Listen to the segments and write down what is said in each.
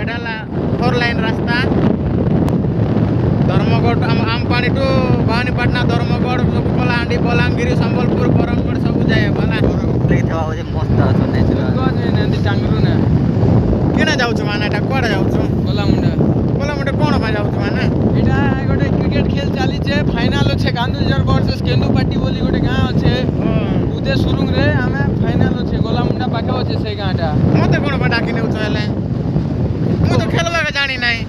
এটা 4 লাইন রাস্তা ধর্মগড় আমপানি টু ভবানীপাটনা ধর্মগড় ସବୁ କଳାହାଣ୍ଡି ବଲାଙ୍ଗୀର ସମ୍ବଲପୁର ବରଗଡ଼ ସବୁ ଯାଏ ବାଲା ଲେଖିଥିବା ହଉଛି ମସ୍ତ ଅଛି ଏମିତି ଟାଙ୍ଗରୁ ନା କେଣା ଯାଉଛୁ ମାନେ ଏଟା କୁଆଡ଼େ ଯାଉଛୁ ଗଲାମୁଣ୍ଡା ଗଲାମୁଣ୍ଡା କ'ଣ ପାଇଁ ଯାଉଛୁ ମାନେ ଏଇଟା ଗୋଟେ କ୍ରିକେଟ ଖେଳ ଚାଲିଛେ ଫାଇନାଲ ଅଛେ ଗାନ୍ଧୁଜର ଭର୍ସେସ୍ କେନ୍ଦୁପାଟି ବୋଲି ଗୋଟେ ଗାଁ ଅଛେ ଉଦୟ ସୁରୁଙ୍ଗରେ ଆମେ ଫାଇନାଲ ଅଛେ ଗଲାମୁଣ୍ଡା ପାଖେ ଅଛେ ସେଇ ଗାଁଟା ମତେ କ'ଣ ପାଇଁ ଡାକି ନେଉଛ ହେଲେ ମୁଁ ତ ଖେଳିବାକୁ ଜାଣି ନାହିଁ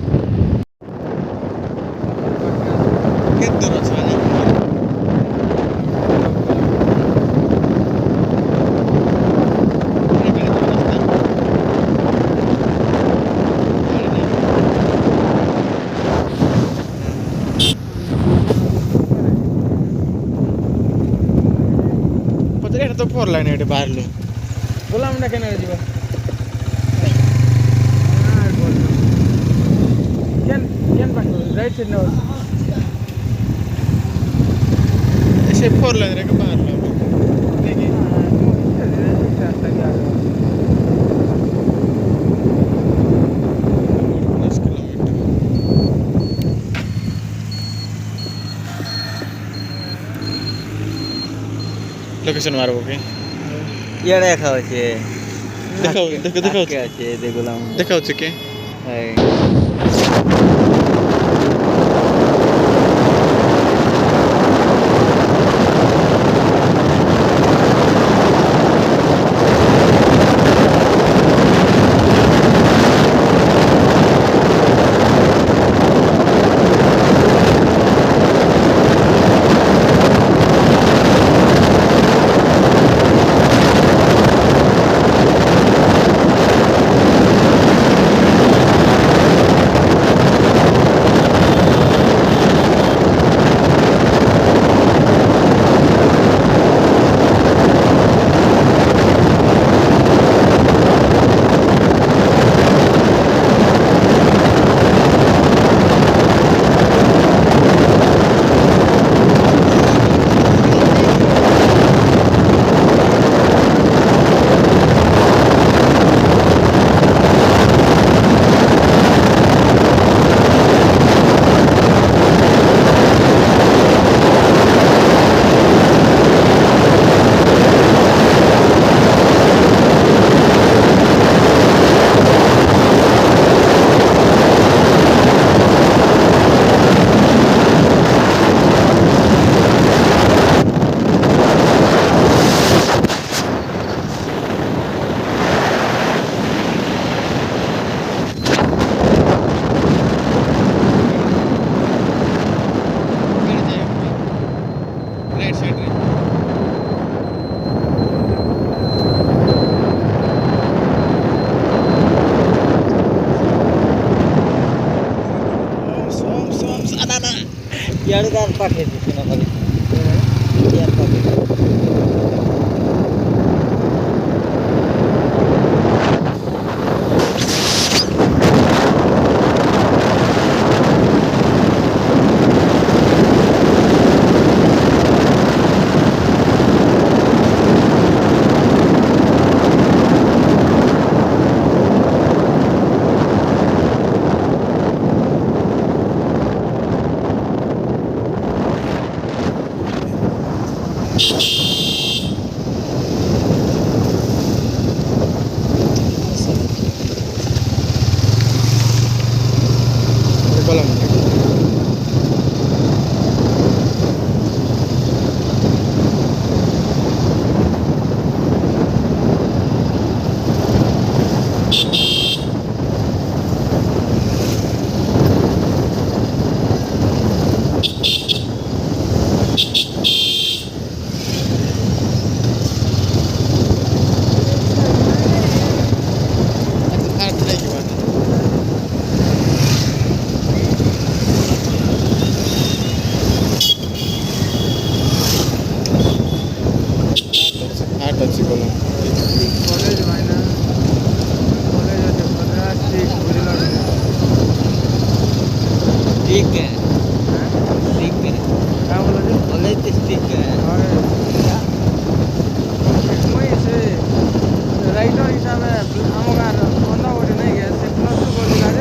କେତେ ଦୂର ଅଛି ମାନେ এটা তো 4 লাইন এটি বাহারলো গলামুন্ডা কেন ଯିବା কেন পাখি রাইট সাইড না এসে 4 লাইন রে বাহারলো দেখি রাস্তা গিয়া 10 কিলোমিটার লোকেশন মারবো কি ଇଆଡ଼େ ଦେଖା ଅଛି ଦେଖାଉଛି ଅଛି ଦେଖୁଲାମ ଦେଖାଉଛି କି राइट साइड रे ଇଆଡ଼େ ତାର ପାଖେ ସିନା କରି ଇଆଡ଼େ ପାଖେ ଅଛି ବୋଲ କଲେଜ ଭାଇନା କଲେଜ ଅଛି ଭଦ୍ରା ଷ୍ଟ୍ରିଟ୍ ବୁଝିଲ ठीक है ठीक है क्या बोला जी कॉलेज ठीक है मुई से राइटर हिसाब से आम गाँव अंधा गोटे नहीं गया से प्लस टू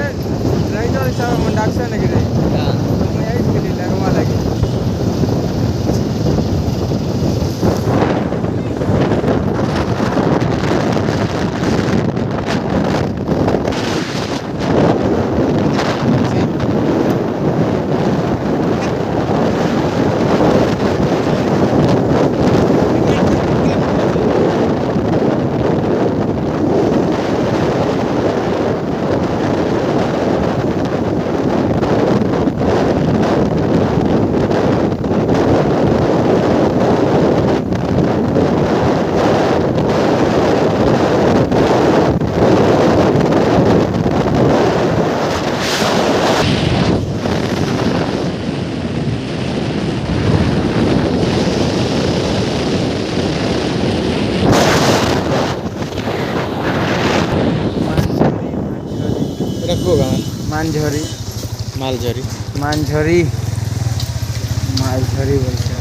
এটা কো গাঁ মানঝরি মালঝরি মানঝরি মালঝরি বলছে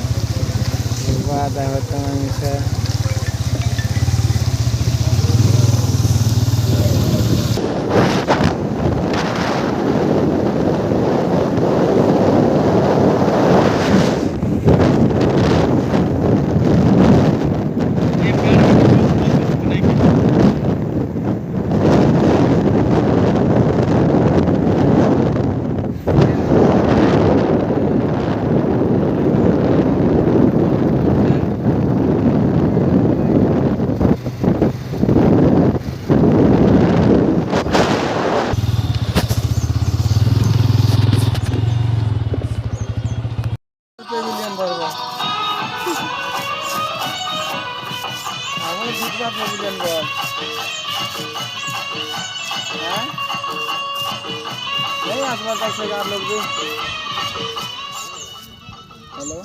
বাদ হতো মানুষে পেভিলিয়ন ধরবো আমার জিতবা পেভিলিয়ন বল হ্যাঁ नहीं आसपास का लोग भी हेलो